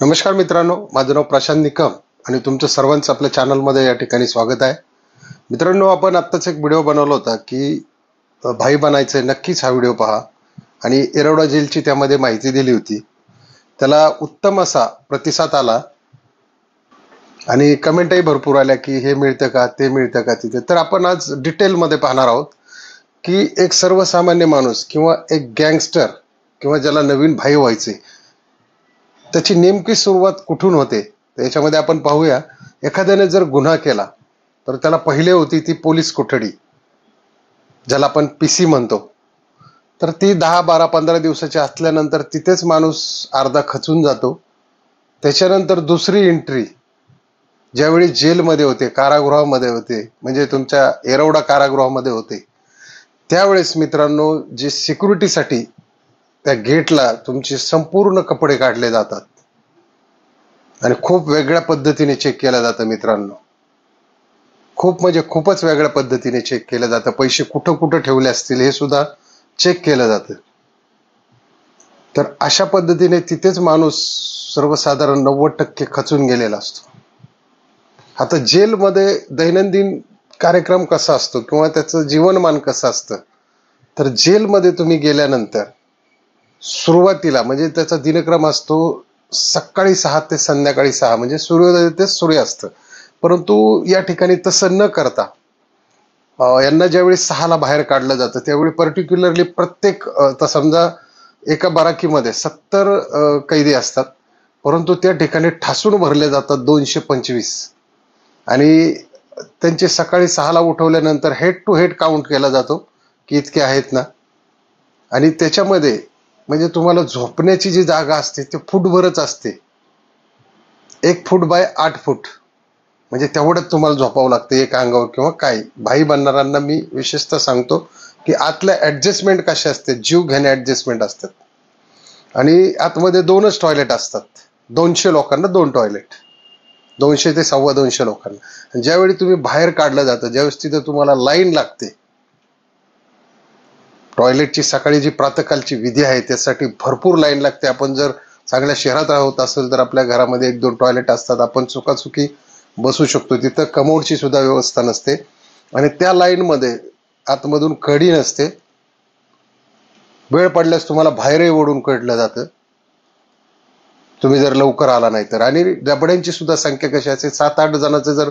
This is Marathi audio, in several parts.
नमस्कार मित्रांनो, माझं नाव प्रशांत निकम आणि तुमचं सर्वांचं आपल्या चॅनलमध्ये या ठिकाणी स्वागत आहे. मित्रांनो, आपण आत्ताच एक व्हिडिओ बनवला होता की भाई बनायचंय, नक्कीच हा व्हिडिओ पहा. आणि येरवडा जेलची त्यामध्ये माहिती दिली होती. त्याला उत्तम असा प्रतिसाद आला आणि कमेंटही भरपूर आल्या की हे मिळतं का, ते मिळतं का तिथे. तर आपण आज डिटेलमध्ये पाहणार आहोत की एक सर्वसामान्य माणूस किंवा एक गँगस्टर किंवा ज्याला नवीन भाई व्हायचे, त्याची नेमकी सुरुवात कुठून होते. त्याच्यामध्ये आपण पाहूया. एखाद्याने जर गुन्हा केला तर त्याला पहिले होती ती पोलीस कोठडी, ज्याला आपण पीसी म्हणतो. तर ती 10, 12, 15 दिवसाची असल्यानंतर तिथेच माणूस अर्धा खचून जातो. त्याच्यानंतर दुसरी एंट्री ज्यावेळी जेलमध्ये होते, कारागृहामध्ये होते, म्हणजे तुमच्या येरवडा कारागृहामध्ये होते, त्यावेळेस मित्रांनो, जे सिक्युरिटीसाठी त्या गेटला तुमचे संपूर्ण कपडे काढले जातात आणि खूप वेगळ्या पद्धतीने चेक केलं जातं मित्रांनो. खूप म्हणजे खूपच वेगळ्या पद्धतीने चेक केलं जातं. पैसे कुठं कुठं ठेवले असतील हे सुद्धा चेक केलं जातं. तर अशा पद्धतीने तिथेच माणूस सर्वसाधारण 90% खचून गेलेला असतो. आता जेलमध्ये दैनंदिन कार्यक्रम कसा असतो किंवा त्याचं जीवनमान कसं असतं, तर जेलमध्ये तुम्ही गेल्यानंतर सुरुवातीला म्हणजे त्याचा दिनक्रम असतो सकाळी 6 ते संध्याकाळी 6, म्हणजे सूर्योदय ते सूर्यास्त. परंतु या ठिकाणी तसं न करता यांना ज्यावेळी 6ला बाहेर काढलं जातं त्यावेळी पर्टिक्युलरली प्रत्येक तर समजा एका बाराकीमध्ये 70 कैदी असतात, परंतु त्या ठिकाणी ठासून भरले जातात 225. आणि त्यांचे सकाळी 6ला उठवल्यानंतर हेड टू हेड काउंट केला जातो की इतके आहेत ना. आणि त्याच्यामध्ये म्हणजे तुम्हाला झोपण्याची जी जागा असते ते फूटभरच असते. 1 फूट बाय 8 फूट, म्हणजे तेवढंच तुम्हाला झोपावं लागतं एक अंगावर. किंवा काय भाई बनणाऱ्यांना मी विशेषतः सांगतो की आतल्या ऍडजस्टमेंट कशा असते, जीव घेणे ऍडजस्टमेंट असतात. आणि आतमध्ये 2च टॉयलेट असतात. 200 लोकांना 2 टॉयलेट, 200 ते 225 लोकांना. ज्यावेळी तुम्ही बाहेर काढलं जातं, ज्यावेळेस तिथे तुम्हाला लाईन लागते टॉयलेटची, सकाळी जी प्रातःकालची विधी आहे त्यासाठी भरपूर लाईन लागते. आपण जर चांगल्या शहरात राहत असेल तर आपल्या घरामध्ये 1-2 टॉयलेट असतात, आपण चुकाचुकी बसू शकतो. तिथं कमोडची सुद्धा व्यवस्था नसते आणि त्या लाईनमध्ये आतमधून कडी नसते. वेळ पडल्यास तुम्हाला बाहेरही ओढून काढलं जातं तुम्ही जर लवकर आला नाही तर. आणि डबड्यांची सुद्धा संख्या कशी असते, 7-8 जणांचं जर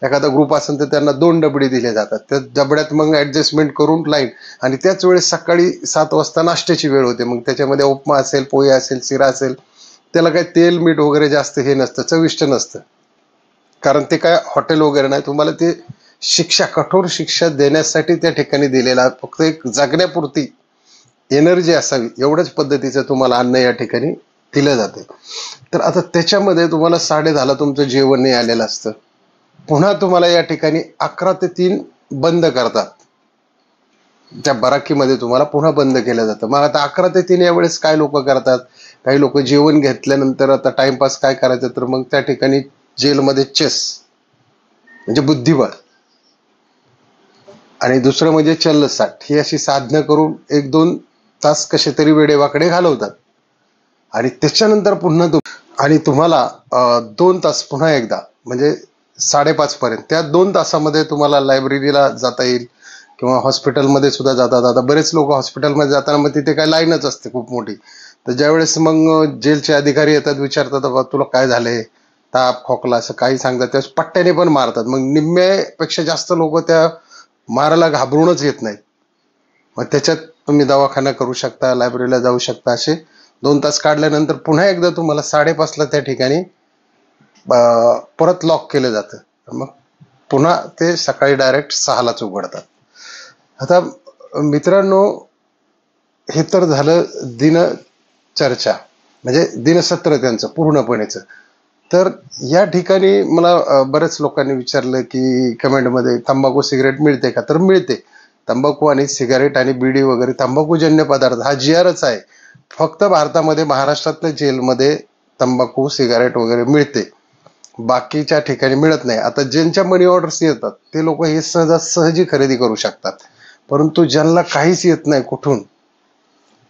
एखादा ग्रुप असेल तर त्यांना 2 डबडे दिले जातात. त्या डबड्यात मग ऍडजस्टमेंट करून लाईन. आणि त्याच वेळेस सकाळी 7 वाजता नाश्त्याची वेळ होते. मग त्याच्यामध्ये उपमा असेल, पोहे असेल, शिरा असेल. त्याला काही तेल मीठ वगैरे जास्त हे नसतं, चविष्ट नसतं, कारण ते काय हॉटेल वगैरे नाही. तुम्हाला ते शिक्षा, कठोर शिक्षा देण्यासाठी त्या ठिकाणी दिलेला, फक्त एक जगण्यापुरती एनर्जी असावी एवढ्याच पद्धतीचं तुम्हाला अन्न या ठिकाणी दिलं जाते. तर आता त्याच्यामध्ये तुम्हाला 10:30ला तुमचं जेवण नाही आलेलं असतं. पुन्हा तुम्हाला या ठिकाणी 11 ते 3 बंद करतात. त्या बराकीमध्ये तुम्हाला पुन्हा बंद केलं जातं. मग आता 11 ते 3 यावेळेस काय लोक करतात, काही लोक जेवण घेतल्यानंतर आता टाइमपास काय करायचं, तर मग त्या ठिकाणी जेलमध्ये चेस म्हणजे बुद्धिबळ आणि दुसरं म्हणजे चल्लसाट, ही अशी साधनं करून 1-2 तास कसे तरी वेडेवाकडे घालवतात. आणि त्याच्यानंतर पुन्हा आणि तुम्हाला 2 तास पुन्हा एकदा म्हणजे 5:30 पर्यंत, त्या 2 तासामध्ये तुम्हाला लायब्ररीला जाता येईल किंवा हॉस्पिटलमध्ये सुद्धा जातात. आता बरेच लोक हॉस्पिटलमध्ये जाताना मग तिथे काय लाईनच असते खूप मोठी. तर ज्यावेळेस मग जेलचे अधिकारी येतात, विचारतात बाबा तुला काय झालंय, ताप खोकला असं काही सांगतात, त्यावेळेस पट्ट्याने पण मारतात. मग निम्म्यापेक्षा जास्त लोक त्या मारायला घाबरूनच येत नाहीत. मग त्याच्यात तुम्ही दवाखाना करू शकता, लायब्ररीला जाऊ शकता. असे 2 तास काढल्यानंतर पुन्हा एकदा तुम्हाला 5:30ला त्या ठिकाणी परत लॉक केलं जातं. मग पुन्हा ते सकाळी डायरेक्ट 6लाच उघडतात. आता मित्रांनो, हे तर झालं दिनचर्चा म्हणजे दिनसत्र त्यांचं पूर्णपणेच. तर या ठिकाणी मला बऱ्याच लोकांनी विचारलं की कमेंटमध्ये, तंबाखू सिगरेट मिळते का, तर मिळते. तंबाखू आणि सिगारेट आणि बिडी वगैरे तंबाखूजन्य पदार्थ हा GRच आहे. फक्त भारतामध्ये महाराष्ट्रातल्या जेलमध्ये तंबाखू सिगारेट वगैरे मिळते, बाकीच्या ठिकाणी मिळत नाही. आता ज्यांच्या मनी ऑर्डर्स येतात ते लोक हे सहजासहजी खरेदी करू शकतात, परंतु ज्यांना काहीच येत नाही कुठून,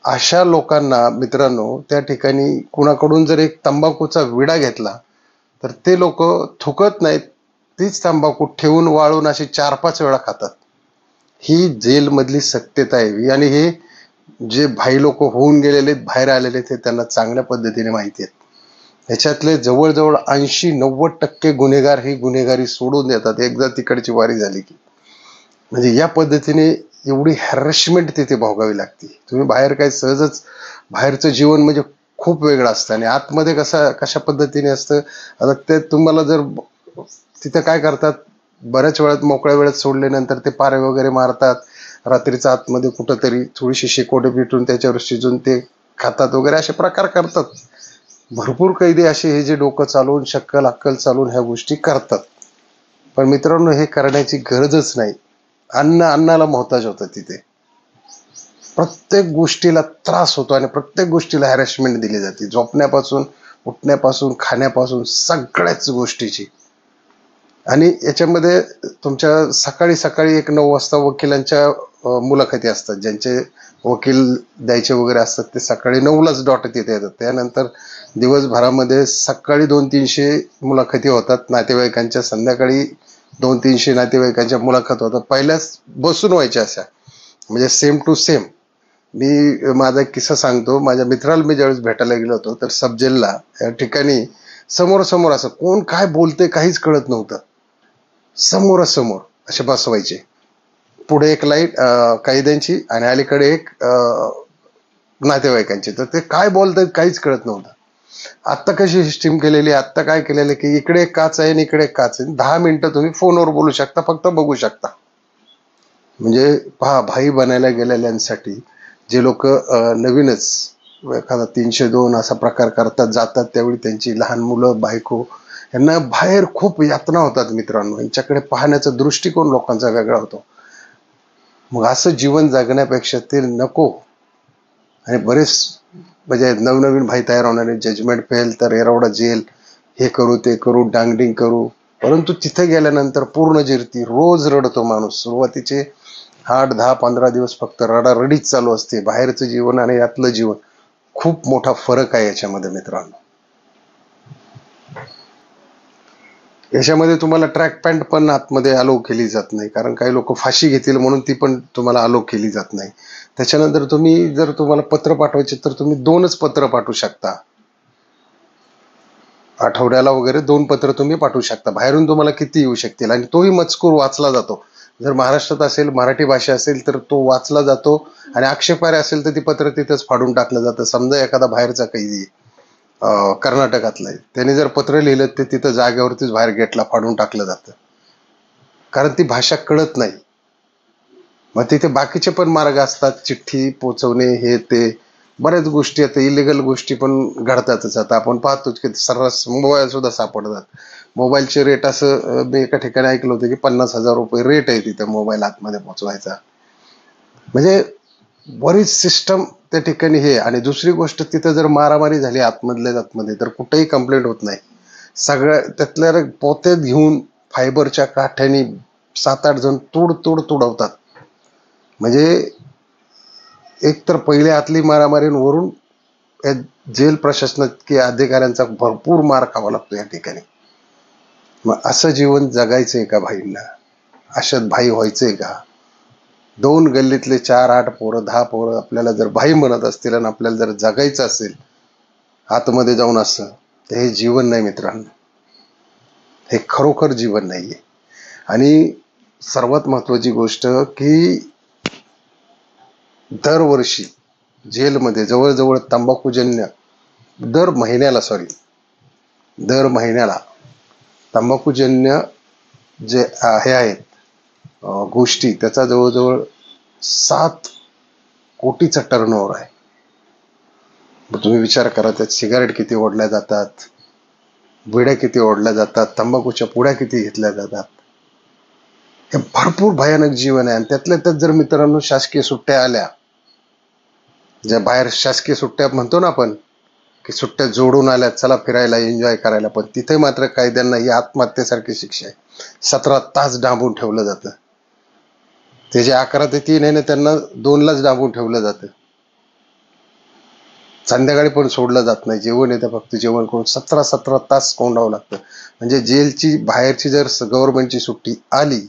अशा लोकांना मित्रांनो त्या ठिकाणी कुणाकडून जर एक तंबाखूचा विडा घेतला तर ते लोक थुकत नाहीत, तीच तंबाखू ठेवून वाळून अशी 4-5 वेळा खातात. ही जेलमधली सत्यता आहे. आणि हे जे भाई लोक होऊन गेलेले बाहेर आलेले ते त्यांना चांगल्या पद्धतीने माहिती आहेत. ह्याच्यातले जवळजवळ 80-90% गुन्हेगार ही गुन्हेगारी सोडून देतात एकदा तिकडची वारी झाली की. म्हणजे या पद्धतीने एवढी हॅरेसमेंट तिथे भोगावी लागते. तुम्ही बाहेर काय सहजच बाहेरचं जीवन म्हणजे खूप वेगळं असतं आणि आतमध्ये कशा पद्धतीने असतं. आता ते तुम्हाला जर तिथे काय करतात, बऱ्याच वेळात मोकळ्या वेळात सोडल्यानंतर ते पारे वगैरे मारतात, रात्रीचा आतमध्ये कुठंतरी थोडीशी शेकोटे पिटून त्याच्यावर शिजून ते खातात वगैरे असे प्रकार करतात. भरपूर कैदी असे हे जे डोकं चालवून शक्कल अक्कल चालवून ह्या गोष्टी करतात. पण मित्रांनो हे करण्याची गरजच नाही. अन्नाला मोहताज होतं तिथे. प्रत्येक गोष्टीला त्रास होतो आणि प्रत्येक गोष्टीला हॅरेसमेंट दिली जाते, झोपण्यापासून उठण्यापासून खाण्यापासून सगळ्याच गोष्टीची. आणि याच्यामध्ये तुमच्या सकाळी सकाळी एक 9 वाजता वकिलांच्या मुलाखती असतात, ज्यांचे वकील द्यायचे वगैरे असतात ते सकाळी 9लाच डॉट तिथे येतात. त्यानंतर दिवसभरामध्ये सकाळी 200-300 मुलाखती होतात नातेवाईकांच्या, संध्याकाळी 200-300 नातेवाईकांच्या मुलाखत होतात. पहिल्याच बसून व्हायच्या अशा, म्हणजे सेम टू सेम. मी माझा एक किस्सा सांगतो. माझ्या मित्राला मी ज्यावेळेस भेटायला गेलो होतो तर सबजेलला या ठिकाणी समोरासमोर असं कोण काय बोलते काहीच कळत नव्हतं. समोरासमोर असे बसवायचे, पुढे एक लाईट कैद्यांची आणि अलीकडे एक नातेवाईकांची. तर ते काय बोलतात काहीच कळत नव्हतं. आत्ता कशी सिस्टीम केलेली, आत्ता काय केलेलं की इकडे एक काच आहे आणि इकडे एक काच आहे, 10 मिनिटं तुम्ही फोनवर बोलू शकता, फक्त बघू शकता. म्हणजे पहा, भाई बनायला गेलेल्यांसाठी जे लोक नवीनच एखादा 302 असा प्रकार करतात जातात, त्यावेळी त्यांची लहान मुलं बायको यांना बाहेर खूप यातना होतात मित्रांनो. यांच्याकडे पाहण्याचा दृष्टिकोन लोकांचा वेगळा होतो. मग असं जीवन जगण्यापेक्षा ते नको. आणि बरेच म्हणजे नवनवीन भाई तयार होणारे, जजमेंट फेल तर एरवडा जेल, हे करू ते करू डांगडिंग करू. परंतु तिथे गेल्यानंतर पूर्ण जिरती, रोज रडतो माणूस. सुरुवातीचे 8-10-15 दिवस फक्त रडारडीच चालू असते. बाहेरचं जीवन आणि यातलं जीवन खूप मोठा फरक आहे याच्यामध्ये मित्रांनो. याच्यामध्ये तुम्हाला ट्रॅक पॅन्ट पण आतमध्ये अलाउ केली जात नाही, कारण काही लोक फाशी घेतील म्हणून ती पण तुम्हाला अलाउ केली जात नाही. त्याच्यानंतर तुम्ही जर तुम्हाला पत्र पाठवायचे तर तुम्ही 2च पत्र पाठवू शकता. आठवड्याला वगैरे 2 पत्र तुम्ही पाठवू शकता. बाहेरून तुम्हाला किती येऊ शकतील आणि तोही मजकूर वाचला जातो. जर महाराष्ट्रात असेल, मराठी भाषा असेल तर तो वाचला जातो आणि आक्षेपार्ह असेल तर ती पत्र तिथंच फाडून टाकलं जातं. समजा एखादा बाहेरचा कैदी कर्नाटकातला आहे, त्याने जर पत्र लिहिलं ते तिथं जागेवरतीच बाहेर गेटला फाडून टाकलं जातं, कारण ती भाषा कळत नाही. मग तिथे बाकीचे पण मार्ग असतात, चिठ्ठी पोचवणे, हे ते बऱ्याच गोष्टी. आता इलिगल गोष्टी पण घडतातच. आता आपण पाहतोच की सर्रास मोबाईल सुद्धा सापडतात. मोबाईलचे रेट असं मी एका ठिकाणी ऐकलं होतं की 50,000 रुपये रेट आहे तिथे मोबाईल आतमध्ये पोचवायचा. म्हणजे बरीच सिस्टम त्या ठिकाणी हे. आणि दुसरी गोष्ट, तिथं जर मारामारी झाली आतमध्ये तर कुठेही कंप्लेंट होत नाही. सगळ्या त्यातल्या पोत्यात घेऊन फायबरच्या काठ्याने 7-8 जण तुडवतात. म्हणजे एक तर पहिले आतली मारामारीवरून जेल प्रशासनात अधिकाऱ्यांचा भरपूर मार खावा लागतो या ठिकाणी. मग असं जीवन जगायचंय का भाईंना? अशात भाई व्हायचंय का? 2 गल्लीतले 4-8 पोरं 10 पोरं आपल्याला जर भाई म्हणत असतील आणि आपल्याला जर जगायचं असेल आतमध्ये जाऊन असं, तर हे जीवन नाही मित्रांनो. हे खरोखर जीवन नाहीये. आणि सर्वात महत्वाची गोष्ट की दरवर्षी जेलमध्ये जवळजवळ तंबाखूजन्य दर महिन्याला तंबाखूजन्य जे हे आहेत गोष्टी, त्याचा जवळजवळ 7 कोटीचा टर्नओव्हर आहे. तुम्ही विचार करा, त्यात सिगारेट किती ओढल्या जातात, बिड्या किती ओढल्या जातात, तंबाखूच्या पुड्या किती घेतल्या जातात. हे भरपूर भयानक जीवन आहे. आणि त्यातल्या त्यात जर मित्रांनो शासकीय सुट्ट्या आल्या, ज्या बाहेर शासकीय सुट्ट्या म्हणतो ना आपण, की सुट्ट्या जोडून आल्या, चला फिरायला एन्जॉय करायला, पण तिथे मात्र कायद्यांना ही आत्महत्येसारखी शिक्षा आहे. 17 तास डांबून ठेवलं जातं. ते जे 11 ते 3 आहे ना, त्यांना 2लाच डांबून ठेवलं जातं. संध्याकाळी पण सोडलं जात नाही, जेवण येतं फक्त जेवण करून 17-17 तास कोंडावं लागतं. म्हणजे जेलची बाहेरची जर गव्हर्नमेंटची सुट्टी आली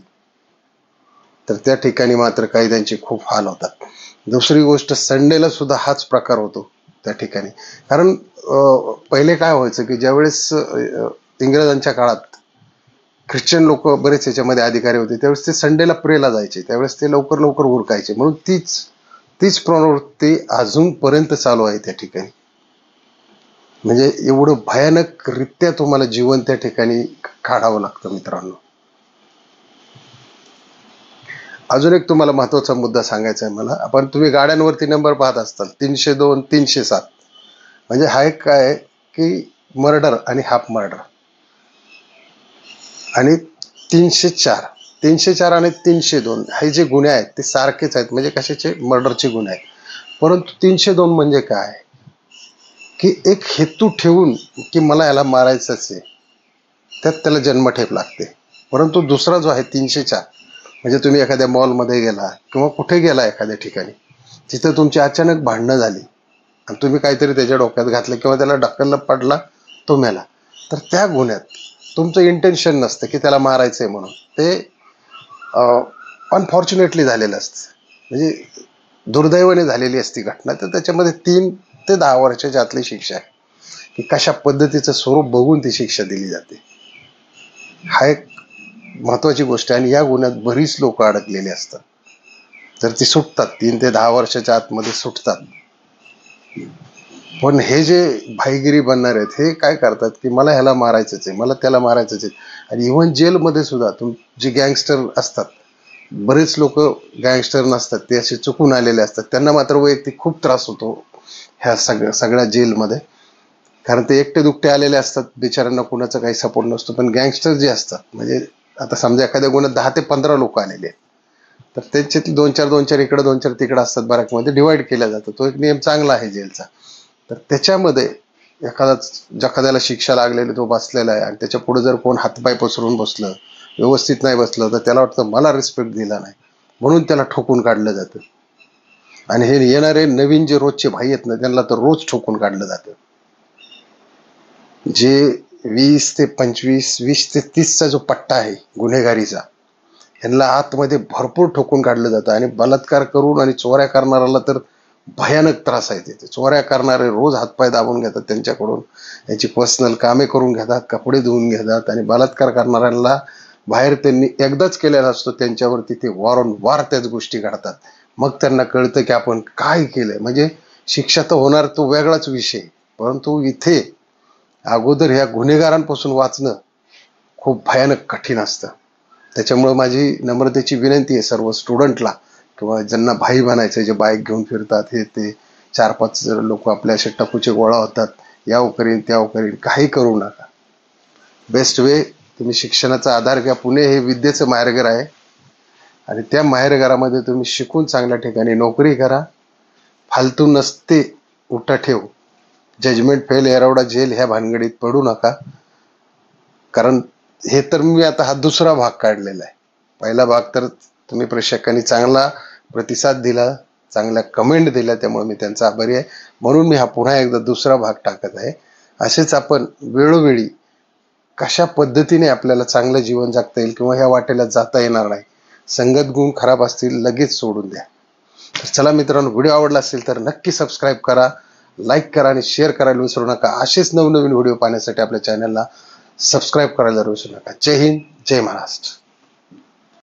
तर त्या ठिकाणी मात्र कैद्यांचे खूप हाल होतात. दुसरी गोष्ट, संडेला सुद्धा हाच प्रकार होतो त्या ठिकाणी. कारण पहिले काय व्हायचं की ज्यावेळेस इंग्रजांच्या काळात ख्रिश्चन लोक बरेच याच्यामध्ये अधिकारी होते, त्यावेळेस ते संडेला प्रेला जायचे, त्यावेळेस ते लवकर लवकर उरकायचे. म्हणून तीच तीच प्रवृत्ती अजूनपर्यंत चालू आहे त्या ठिकाणी. म्हणजे एवढं भयानक रित्या तुम्हाला जीवन त्या ठिकाणी काढावं लागतं मित्रांनो. अजून एक तुम्हाला महत्वाचा मुद्दा सांगायचा आहे मला. आपण तुम्ही गाड्यांवरती नंबर पाहत असताल 302, 307. म्हणजे हा एक काय आहे की मर्डर आणि हाफ मर्डर. आणि 304, 304 आणि 302 हे जे गुन्हे आहेत ते सारखेच आहेत. म्हणजे कशाचे? मर्डरचे गुन्हे आहेत. परंतु 302 म्हणजे काय की एक हेतू ठेवून की मला याला मारायचंच आहे, त्यात त्याला जन्मठेप लागते. परंतु दुसरा जो आहे 304, म्हणजे तुम्ही एखाद्या मॉलमध्ये गेला किंवा कुठे गेला एखाद्या ठिकाणी, तिथं तुमची अचानक भांडणं झाली आणि तुम्ही काहीतरी त्याच्या डोक्यात घातलं किंवा त्याला ढकललं, पडला, तो मेला, तर त्या गुन्ह्यात तुमचं इंटेन्शन नसतं की त्याला मारायचंय म्हणून. ते अनफॉर्च्युनेटली झालेलं असतं, म्हणजे दुर्दैवाने झालेली असती घटना. तर त्याच्यामध्ये 3 ते 10 वर्षाच्या आतली शिक्षा आहे की कशा पद्धतीचं स्वरूप बघून ती शिक्षा दिली जाते. हा एक महत्वाची गोष्ट आहे. आणि या गुन्ह्यात बरीच लोक अडकलेली असतात, तर ती सुटतात, 3 ते 10 वर्षाच्या आतमध्ये सुटतात. पण हे जे भाईगिरी बनणार आहेत हे काय करतात की मला ह्याला मारायचंच आहे, मला त्याला मारायचंच आहे. आणि इव्हन जेलमध्ये सुद्धा जे गँगस्टर असतात, बरेच लोक गँगस्टर नसतात, ते असे चुकून आलेले असतात, त्यांना मात्र वैयक्तिक खूप त्रास होतो ह्या सगळ्या जेलमध्ये. कारण ते एकटे दुकटे आलेले असतात, बिचाऱ्यांना कुणाचा काही सपोर्ट नसतो. पण गँगस्टर जे असतात, म्हणजे आता समजा एखाद्या गुन्ह्यात 10 ते 15 लोक आलेले आहेत, तर त्यांचे 2-4 इकडं 2-4 तिकडं असतात, बऱ्याचमध्ये डिवाइड केला जातो. तो एक नियम चांगला आहे जेलचा. तर त्याच्यामध्ये एखाद्याला शिक्षा लागलेली, तो बसलेला आहे, आणि त्याच्या पुढे जर कोण हातपाय पसरून बसलं, व्यवस्थित नाही बसलं, तर त्याला वाटतं मला रिस्पेक्ट दिला नाही, म्हणून त्याला ठोकून काढलं जातं. आणि हे येणारे नवीन जे रोजचे भाई आहेत ना, त्यांना तर रोज ठोकून काढलं जातं. जे 20 ते 25, 20 ते 30चा जो पट्टा आहे गुन्हेगारीचा, यांना आतमध्ये भरपूर ठोकून काढलं जातं. आणि बलात्कार करून आणि चोऱ्या करणाऱ्याला तर भयानक त्रास आहे. ते चोऱ्या करणारे रोज हातपाय दाबून घेतात त्यांच्याकडून, त्यांची पर्सनल कामे करून घेतात, कपडे धुवून घेतात. आणि बलात्कार करणाऱ्यांना बाहेर त्यांनी एकदाच केलेला असतो, त्यांच्यावरती ते वारंवार त्याच गोष्टी घडतात. मग त्यांना कळतं की आपण काय केलंय. म्हणजे शिक्षा तर होणार, तो वेगळाच विषय, परंतु इथे अगोदर ह्या गुन्हेगारांपासून वाचणं खूप भयानक कठीण असतं. त्याच्यामुळे माझी नम्रतेची विनंती आहे सर्व स्टुडंटला किंवा ज्यांना भाई बनायचं, जे बाईक घेऊन फिरतात, हे ते 4-5 लोक आपल्या असे टपूचे गोळा होतात, याव करीन त्याव करीन, काही करू नका. बेस्ट वे, तुम्ही शिक्षणाचा आधार घ्या. पुणे हे विद्येचं माहेरघर आहे, आणि त्या माहेरघरामध्ये तुम्ही शिकून चांगल्या ठिकाणी नोकरी करा. फालतू नसते उठा ठेव, जजमेंट फेल, एरवडा जेल ह्या भानगडीत पडू नका. कारण हे तर मी आता हा दुसरा भाग काढलेला आहे. पहिला भाग तर तुम्ही प्रेक्षकांनी चांगला प्रतिसाद दिला, चांगल्या कमेंट दिल्या, त्यामुळे मी त्यांचा आभारी आहे. म्हणून मी हा पुन्हा एकदा दुसरा भाग टाकत आहे. असेच आपण वेळोवेळी कशा पद्धतीने आपल्याला चांगलं जीवन जगता येईल किंवा ह्या वाटेला जाता येणार नाही, संगत गुण खराब असतील लगेच सोडून द्या. तर चला मित्रांनो, व्हिडिओ आवडला असेल तर नक्की सबस्क्राईब करा, लाईक करा आणि शेअर करायला विसरू नका. असेच नवनवीन व्हिडिओ पाहण्यासाठी आपल्या चॅनलला सबस्क्राईब करायला विसरू नका. जय हिंद, जय महाराष्ट्र.